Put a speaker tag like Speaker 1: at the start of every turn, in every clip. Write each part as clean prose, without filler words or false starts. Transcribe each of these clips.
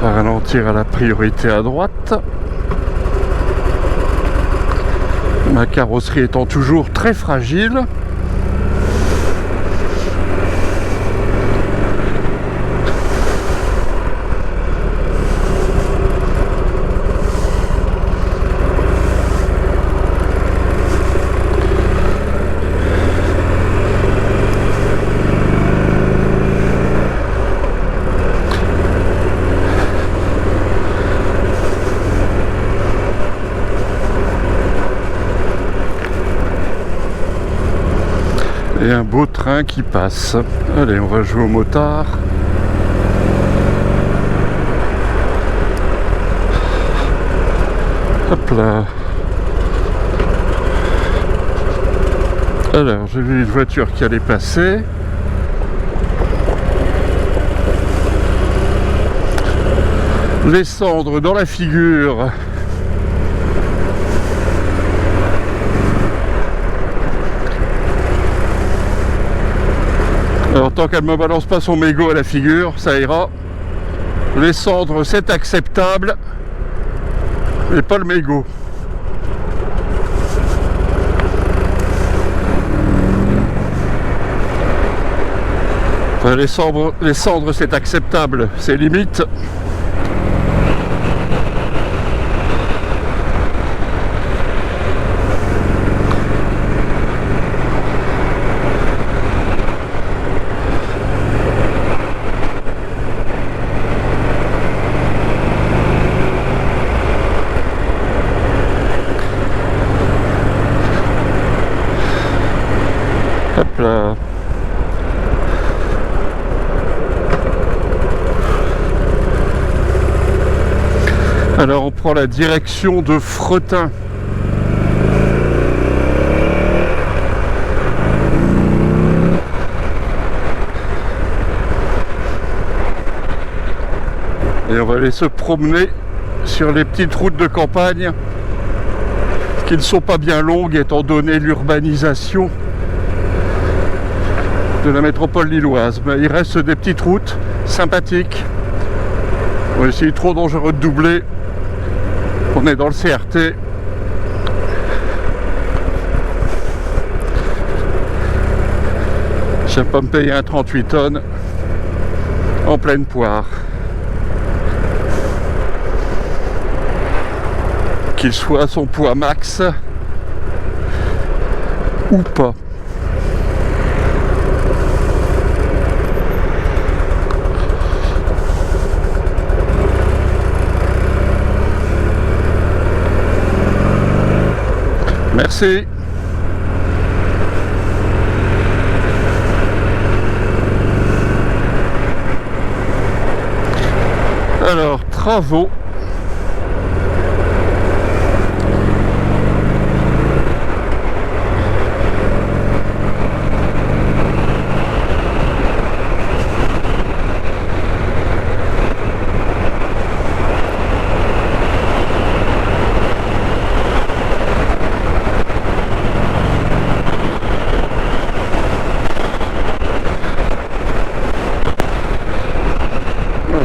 Speaker 1: On va ralentir à la priorité à droite. Ma carrosserie étant toujours très fragile. Et un beau train qui passe. Allez, on va jouer au motard. Hop là. Alors, j'ai vu une voiture qui allait passer. Les cendres dans la figure. Alors tant qu'elle ne me balance pas son mégot à la figure, ça ira. Les cendres, c'est acceptable, mais pas le mégot. Enfin, les cendres, c'est acceptable, c'est limite. Hop là. Alors on prend la direction de Fretin. Et on va aller se promener sur les petites routes de campagne qui ne sont pas bien longues étant donné l'urbanisation de la métropole lilloise. Mais il reste des petites routes sympathiques. Bon, c'est trop dangereux de doubler. On est dans le CRT. Je ne vais pas me payer un 38 tonnes en pleine poire. Qu'il soit à son poids max ou pas. Merci. Alors, travaux.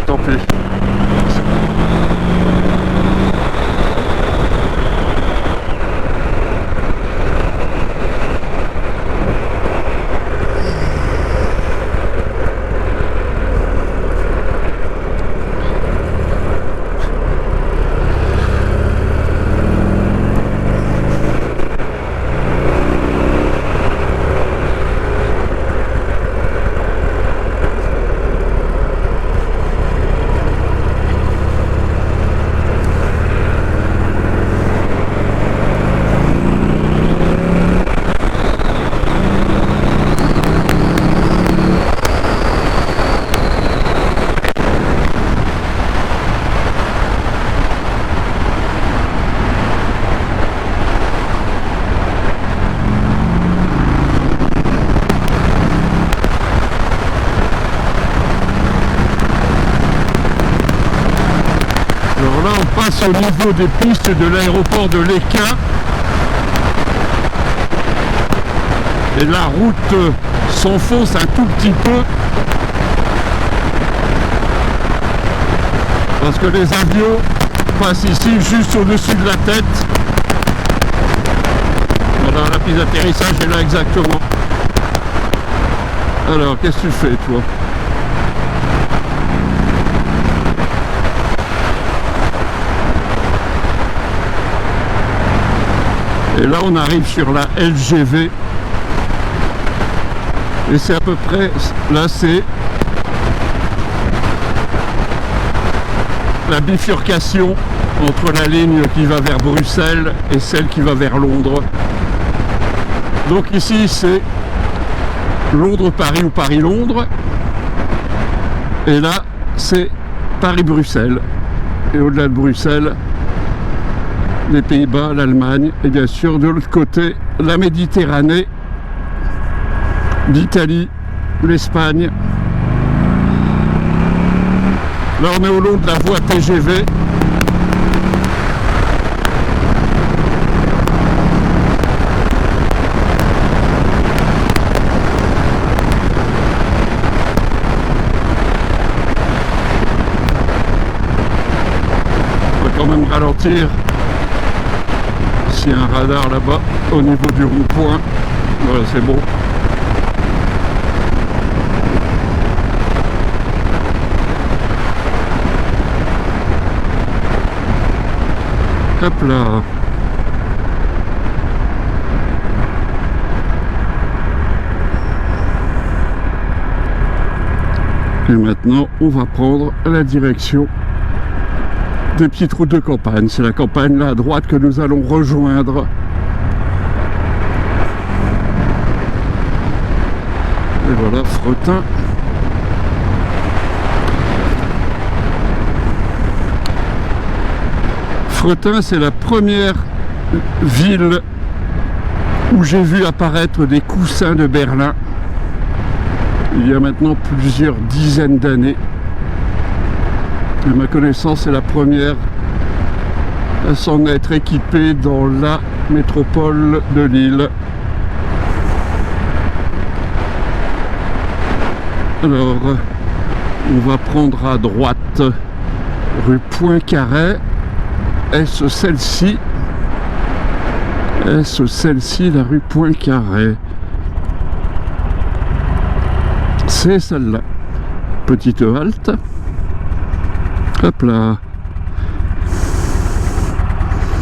Speaker 1: Tant pis. Alors là, on passe au niveau des pistes de l'aéroport de Lesquin. Et la route s'enfonce un tout petit peu. Parce que les avions passent ici juste au-dessus de la tête. Voilà, la piste d'atterrissage est là exactement. Alors, qu'est-ce que tu fais, toi? Et là, on arrive sur la LGV. Et c'est à peu près... Là, c'est la bifurcation entre la ligne qui va vers Bruxelles et celle qui va vers Londres. Donc ici, c'est Londres-Paris ou Paris-Londres. Et là, c'est Paris-Bruxelles. Et au-delà de Bruxelles, les Pays-Bas, l'Allemagne, et bien sûr de l'autre côté, la Méditerranée, l'Italie, l'Espagne. Là, on est au long de la voie TGV. On va quand même ralentir. Il y a un radar là-bas au niveau du rond-point. Voilà, c'est bon. Hop là. Et maintenant, on va prendre la direction des petites routes de campagne. C'est la campagne là à droite que nous allons rejoindre. Et voilà, Fretin. Fretin, c'est la première ville où j'ai vu apparaître des coussins de Berlin. Il y a maintenant plusieurs dizaines d'années. À ma connaissance, c'est la première à s'en être équipée dans la métropole de Lille. Alors, on va prendre à droite rue Poincaré. Est-ce celle-ci? Est-ce celle-ci, la rue Poincaré? C'est celle-là. Petite halte. Hop là.